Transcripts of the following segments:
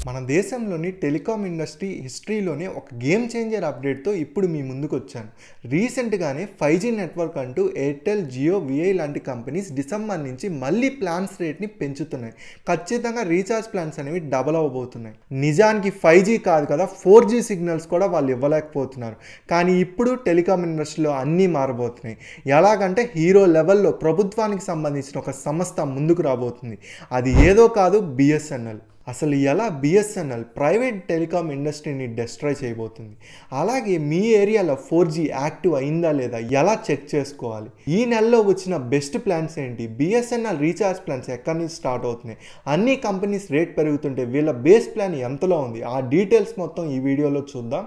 మన దేశంలోని telecom industry హిస్టరీలోనే ఒక గేమ్ చేంజర్ అప్డేట్తో ఇప్పుడు మీ ముందుకు వచ్చాను. రీసెంట్గానే 5G నెట్వర్క్ అంటూ ఎయిర్టెల్, జియో, విఐ లాంటి కంపెనీస్ డిసెంబర్ నుంచి మళ్ళీ ప్లాన్స్ రేట్ని పెంచుతున్నాయి. ఖచ్చితంగా రీఛార్జ్ ప్లాన్స్ అనేవి డబల్ అవ్వబోతున్నాయి. నిజానికి 5G కాదు కదా, 4G సిగ్నల్స్ కూడా వాళ్ళు ఇవ్వలేకపోతున్నారు. కానీ ఇప్పుడు టెలికాం ఇండస్ట్రీలో అన్నీ మారబోతున్నాయి. ఎలాగంటే హీరో లెవెల్లో ప్రభుత్వానికి సంబంధించిన ఒక సంస్థ ముందుకు రాబోతుంది. అది ఏదో కాదు, బిఎస్ఎన్ఎల్. అసలు ఎలా బిఎస్ఎన్ఎల్ ప్రైవేట్ టెలికాం ఇండస్ట్రీని డిస్ట్రాయ్ చేయబోతుంది, అలాగే మీ ఏరియాలో 4G యాక్టివ్ అయిందా లేదా ఎలా చెక్ చేసుకోవాలి, ఈ నెలలో వచ్చిన బెస్ట్ ప్లాన్స్ ఏంటి, బిఎస్ఎన్ఎల్ రీఛార్జ్ ప్లాన్స్ ఎక్కడి నుంచి స్టార్ట్ అవుతున్నాయి, అన్ని కంపెనీస్ రేట్ పెరుగుతుంటే వీళ్ళ బేస్ ప్లాన్ ఎంతలో ఉంది, ఆ డీటెయిల్స్ మొత్తం ఈ వీడియోలో చూద్దాం.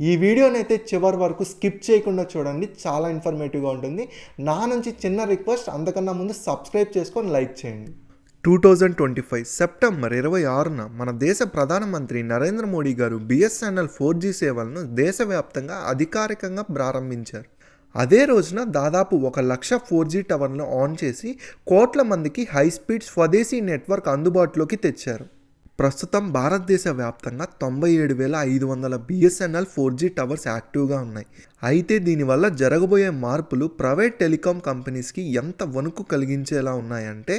ఈ వీడియోని అయితే చివరి వరకు స్కిప్ చేయకుండా చూడండి, చాలా ఇన్ఫర్మేటివ్గా ఉంటుంది. నా నుంచి చిన్న రిక్వెస్ట్, అంతకన్నా ముందు సబ్స్క్రైబ్ చేసుకొని లైక్ చేయండి. 2025 సెప్టెంబర్ 26న మన దేశ ప్రధానమంత్రి నరేంద్ర మోడీ గారు బిఎస్ఎన్ఎల్ 4G సేవలను దేశవ్యాప్తంగా అధికారికంగా ప్రారంభించారు. అదే రోజున దాదాపు 1,00,000 4G టవర్లను ఆన్ చేసి కోట్ల మందికి హై స్పీడ్ స్వదేశీ నెట్వర్క్ అందుబాటులోకి తెచ్చారు. ప్రస్తుతం భారతదేశ వ్యాప్తంగా 97,500 బిఎస్ఎన్ఎల్ 4G టవర్స్ యాక్టివ్గా ఉన్నాయి. అయితే దీనివల్ల జరగబోయే మార్పులు ప్రైవేట్ టెలికాం కంపెనీస్కి ఎంత వణుకు కలిగించేలా ఉన్నాయంటే,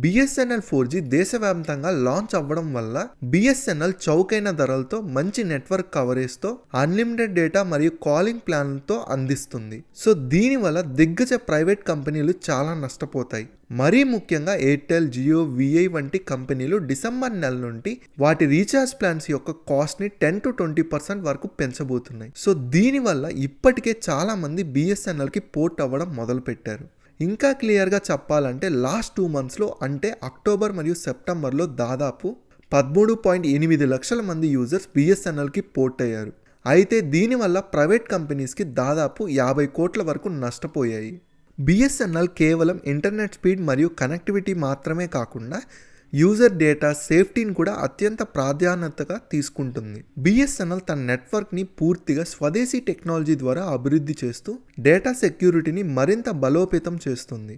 బిఎస్ఎన్ఎల్ 4G దేశవ్యాప్తంగా లాంచ్ అవ్వడం వల్ల బిఎస్ఎన్ఎల్ చౌకైన ధరలతో మంచి నెట్వర్క్ కవరేజ్తో అన్లిమిటెడ్ డేటా మరియు కాలింగ్ ప్లాన్లతో అందిస్తుంది. సో దీనివల్ల దిగ్గజ ప్రైవేట్ కంపెనీలు చాలా నష్టపోతాయి. మరీ ముఖ్యంగా ఎయిర్టెల్, జియో, విఐ వంటి కంపెనీలు డిసెంబర్ నెల నుండి వాటి రీఛార్జ్ ప్లాన్స్ యొక్క కాస్ట్ని 10-20% వరకు పెంచబోతున్నాయి. సో దీనివల్ల ఇప్పటికే చాలా మంది బిఎస్ఎన్ఎల్కి పోర్ట్ అవ్వడం మొదలుపెట్టారు. ఇంకా క్లియర్గా చెప్పాలంటే లాస్ట్ 2 మంత్స్లో అంటే అక్టోబర్ మరియు సెప్టెంబర్లో దాదాపు 13.8 లక్షల మంది యూజర్స్ బిఎస్ఎన్ఎల్కి పోర్ట్ అయ్యారు. అయితే దీనివల్ల ప్రైవేట్ కంపెనీస్కి దాదాపు 50 కోట్ల వరకు నష్టపోయాయి. బిఎస్ఎన్ఎల్ కేవలం ఇంటర్నెట్ స్పీడ్ మరియు కనెక్టివిటీ మాత్రమే కాకుండా యూజర్ డేటా సేఫ్టీని కూడా అత్యంత ప్రాధాన్యతగా తీసుకుంటుంది. బిఎస్ఎన్ఎల్ తన నెట్వర్క్ని పూర్తిగా స్వదేశీ టెక్నాలజీ ద్వారా అభివృద్ధి చేస్తూ డేటా సెక్యూరిటీని మరింత బలోపేతం చేస్తుంది.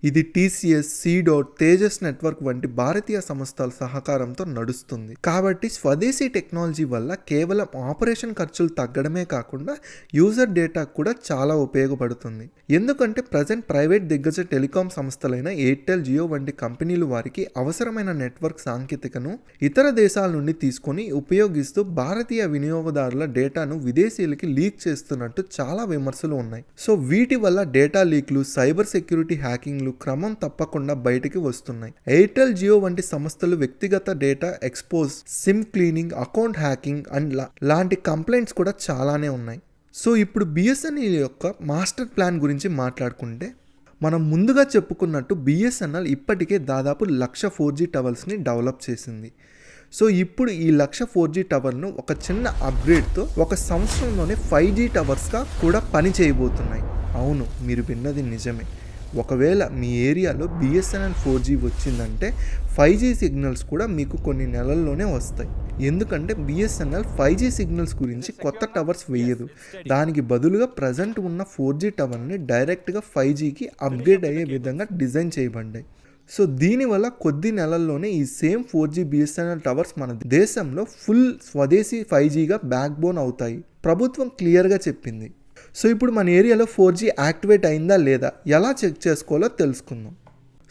ఇది టీసీఎస్, సీడోట్, తేజస్ నెట్వర్క్ వంటి భారతీయ సంస్థల సహకారంతో నడుస్తుంది. కాబట్టి స్వదేశీ టెక్నాలజీ వల్ల కేవలం ఆపరేషన్ ఖర్చులు తగ్గడమే కాకుండా యూజర్ డేటా కూడా చాలా ఉపయోగపడుతుంది. ఎందుకంటే ప్రజెంట్ ప్రైవేట్ దిగ్గజ టెలికాం సంస్థలైన ఎయిర్టెల్, జియో వంటి కంపెనీలు వారికి అవసరమైన నెట్వర్క్ సాంకేతికను ఇతర దేశాల నుండి తీసుకొని ఉపయోగిస్తూ భారతీయ వినియోగదారుల డేటాను విదేశీయులకి లీక్ చేస్తున్నట్టు చాలా విమర్శలు ఉన్నాయి. సో వీటి వల్ల డేటా లీక్లు, సైబర్ సెక్యూరిటీ హ్యాకింగ్ క్రమం తప్పకుండా బయటికి వస్తున్నాయి. ఎయిర్టెల్, జియో వంటి సంస్థలు వ్యక్తిగత data expose, SIM cleaning, account hacking and లాంటి కంప్లైంట్స్ కూడా చాలానే ఉన్నాయి. సో ఇప్పుడు బిఎస్ఎన్ఎల్ యొక్క మాస్టర్ ప్లాన్ గురించి మాట్లాడుకుంటే, మనం ముందుగా చెప్పుకున్నట్టు బిఎస్ఎన్ఎల్ ఇప్పటికే దాదాపు 1,00,000 4G టవర్స్ని డెవలప్ చేసింది. సో ఇప్పుడు ఈ 1,00,000 4G టవర్ను ఒక చిన్న అప్గ్రేడ్తో 1 సంవత్సరంలోనే 5G టవర్స్గా కూడా పని చేయబోతున్నాయి. అవును, మీరు విన్నది నిజమే. ఒకవేళ మీ ఏరియాలో బిఎస్ఎన్ఎల్ 4G వచ్చిందంటే 5G సిగ్నల్స్ కూడా మీకు కొన్ని నెలల్లోనే వస్తాయి. ఎందుకంటే బిఎస్ఎన్ఎల్ 5G సిగ్నల్స్ గురించి కొత్త టవర్స్ వేయదు. దానికి బదులుగా ప్రజెంట్ ఉన్న 4G టవర్ని డైరెక్ట్గా 5Gకి అప్గ్రేడ్ అయ్యే విధంగా డిజైన్ చేయబడ్డాయి. సో దీనివల్ల కొద్ది నెలల్లోనే ఈ సేమ్ 4G బిఎస్ఎన్ఎల్ టవర్స్ మన దేశంలో ఫుల్ స్వదేశీ 5Gగా బ్యాక్ బోన్ అవుతాయి. ప్రభుత్వం క్లియర్గా చెప్పింది. సో ఇప్పుడు మన ఏరియాలో 4G యాక్టివేట్ అయిందా లేదా ఎలా చెక్ చేసుకోవాలో తెలుసుకుందాం.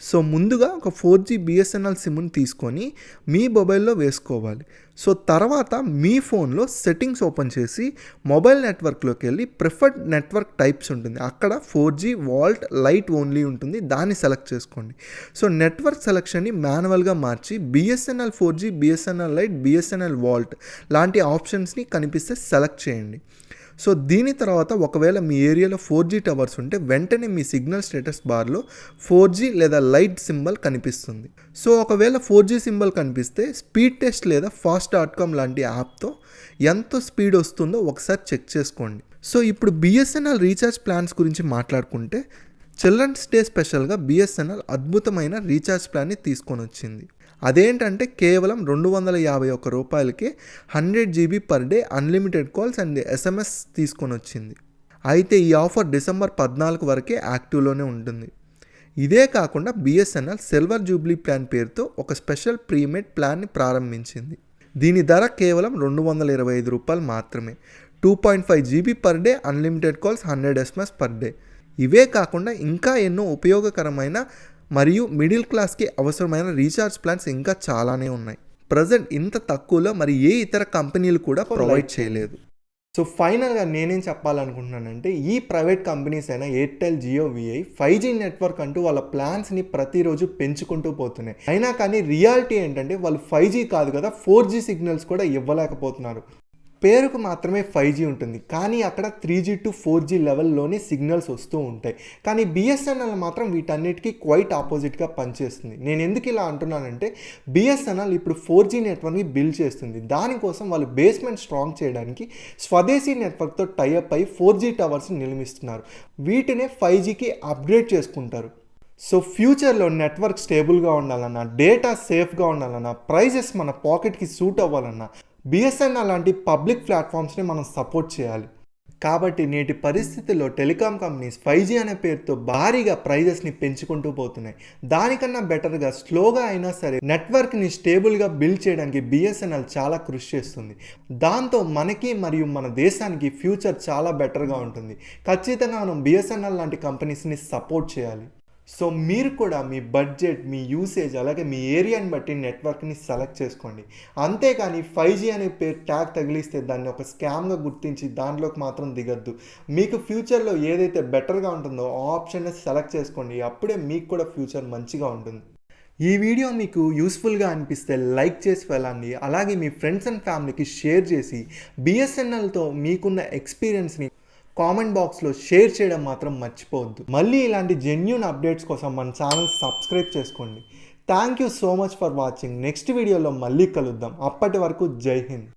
సో ముందుగా ఒక 4G బిఎస్ఎన్ఎల్ సిమ్ని తీసుకొని మీ మొబైల్లో వేసుకోవాలి. సో తర్వాత మీ ఫోన్లో సెట్టింగ్స్ ఓపెన్ చేసి మొబైల్ నెట్వర్క్లోకి వెళ్ళి ప్రిఫర్డ్ నెట్వర్క్ టైప్స్ ఉంటుంది. అక్కడ 4G వాల్ట్ లైట్ ఓన్లీ ఉంటుంది, దాన్ని సెలెక్ట్ చేసుకోండి. సో నెట్వర్క్ సెలెక్షన్ని మాన్యువల్గా మార్చి BSNL 4G, BSNL lite, BSNL VoLTE లాంటి ఆప్షన్స్ని కనిపిస్తే సెలెక్ట్ చేయండి. సో దీని తర్వాత ఒకవేళ మీ ఏరియాలో 4G టవర్స్ ఉంటే వెంటనే మీ సిగ్నల్ స్టేటస్ బార్లో 4G లేదా లైట్ సింబల్ కనిపిస్తుంది. సో ఒకవేళ 4G సింబల్ కనిపిస్తే స్పీడ్ టెస్ట్ లేదా fast.com లాంటి యాప్తో ఎంత స్పీడ్ వస్తుందో ఒకసారి చెక్ చేసుకోండి. సో ఇప్పుడు బిఎస్ఎన్ఎల్ రీఛార్జ్ ప్లాన్స్ గురించి మాట్లాడుకుంటే, చిల్డ్రన్స్ డే స్పెషల్గా బిఎస్ఎన్ఎల్ అద్భుతమైన రీఛార్జ్ ప్లాన్ని తీసుకొని వచ్చింది. అదేంటంటే కేవలం ₹251కే 100 GB per day unlimited calls and SMS తీసుకొని వచ్చింది. అయితే ఈ ఆఫర్ డిసెంబర్ 14 వరకే యాక్టివ్లోనే ఉంటుంది. ఇదే కాకుండా బిఎస్ఎన్ఎల్ సిల్వర్ జూబ్లీ ప్లాన్ పేరుతో ఒక స్పెషల్ ప్రీమియం ప్లాన్ని ప్రారంభించింది. దీని ధర కేవలం ₹225 మాత్రమే. 2.5 GB per day, unlimited calls, 100 SMS per day. ఇవే కాకుండా ఇంకా ఎన్నో ఉపయోగకరమైన మరియు మిడిల్ క్లాస్కి అవసరమైన రీఛార్జ్ ప్లాన్స్ ఇంకా చాలానే ఉన్నాయి. ప్రజెంట్ ఇంత తక్కువలో మరి ఏ ఇతర కంపెనీలు కూడా ప్రొవైడ్ చేయలేదు. సో ఫైనల్గా నేనేం చెప్పాలనుకుంటున్నానంటే, ఈ ప్రైవేట్ కంపెనీస్ అయినా ఎయిర్టెల్, జియో, విఐ 5G నెట్వర్క్ అంటూ వాళ్ళ ప్లాన్స్ని ప్రతిరోజు పెంచుకుంటూ పోతున్నాయి. అయినా కానీ రియాలిటీ ఏంటంటే వాళ్ళు 5G కాదు కదా 4G సిగ్నల్స్ కూడా ఇవ్వలేకపోతున్నారు. పేరుకు మాత్రమే 5G ఉంటుంది, కానీ అక్కడ 3G to 4G లెవెల్లోనే సిగ్నల్స్ వస్తూ ఉంటాయి. కానీ బిఎస్ఎన్ఎల్ మాత్రం వీటన్నిటికీ క్వైట్ ఆపోజిట్గా పనిచేస్తుంది. నేను ఎందుకు ఇలా అంటున్నానంటే, బిఎస్ఎన్ఎల్ ఇప్పుడు 4G నెట్వర్క్ని బిల్డ్ చేస్తుంది. దానికోసం వాళ్ళు బేస్మెంట్ స్ట్రాంగ్ చేయడానికి స్వదేశీ నెట్వర్క్తో టైఅప్ అయి 4G టవర్స్ని నిర్మిస్తున్నారు. వీటినే 5Gకి అప్గ్రేడ్ చేసుకుంటారు. సో ఫ్యూచర్లో నెట్వర్క్ స్టేబుల్గా ఉండాలన్నా, డేటా సేఫ్గా ఉండాలన్నా, ప్రైజెస్ మన పాకెట్కి సూట్ అవ్వాలన్నా బిఎస్ఎన్ఎల్ లాంటి పబ్లిక్ ప్లాట్ఫామ్స్ని మనం సపోర్ట్ చేయాలి. కాబట్టి నేటి పరిస్థితుల్లో టెలికాం కంపెనీస్ 5G అనే పేరుతో భారీగా ప్రైజెస్ని పెంచుకుంటూ పోతున్నాయి. దానికన్నా బెటర్గా స్లోగా అయినా సరే నెట్వర్క్ని స్టేబుల్గా బిల్డ్ చేయడానికి బిఎస్ఎన్ఎల్ చాలా కృషి చేస్తుంది. దాంతో మనకి మరియు మన దేశానికి ఫ్యూచర్ చాలా బెటర్గా ఉంటుంది. ఖచ్చితంగా మనం బిఎస్ఎన్ఎల్ లాంటి కంపెనీస్ని సపోర్ట్ చేయాలి. సో మీరు కూడా మీ బడ్జెట్, మీ యూసేజ్, అలాగే మీ ఏరియాని బట్టి నెట్వర్క్ని సెలెక్ట్ చేసుకోండి. అంతేకాని 5G అనే పేరు ట్యాగ్ తగిలిస్తే దాన్ని ఒక స్కామ్గా గుర్తించి దాంట్లోకి మాత్రం దిగద్దు. మీకు ఫ్యూచర్లో ఏదైతే బెటర్గా ఉంటుందో ఆ ఆప్షన్ని సెలెక్ట్ చేసుకోండి. అప్పుడే మీకు కూడా ఫ్యూచర్ మంచిగా ఉంటుంది. ఈ వీడియో మీకు యూస్ఫుల్గా అనిపిస్తే లైక్ చేసి వెళ్ళండి. అలాగే మీ ఫ్రెండ్స్ అండ్ ఫ్యామిలీకి షేర్ చేసి బిఎస్ఎన్ఎల్తో మీకున్న ఎక్స్పీరియన్స్ని కామెంట్ బాక్స్లో షేర్ చేయడం మాత్రం మర్చిపోవద్దు. మళ్ళీ ఇలాంటి జెన్యూన్ అప్డేట్స్ కోసం మన ఛానల్ సబ్స్క్రైబ్ చేసుకోండి. Thank you so much for watching. Next వీడియోలో మళ్ళీ కలుద్దాం. అప్పటి వరకు జై హింద్.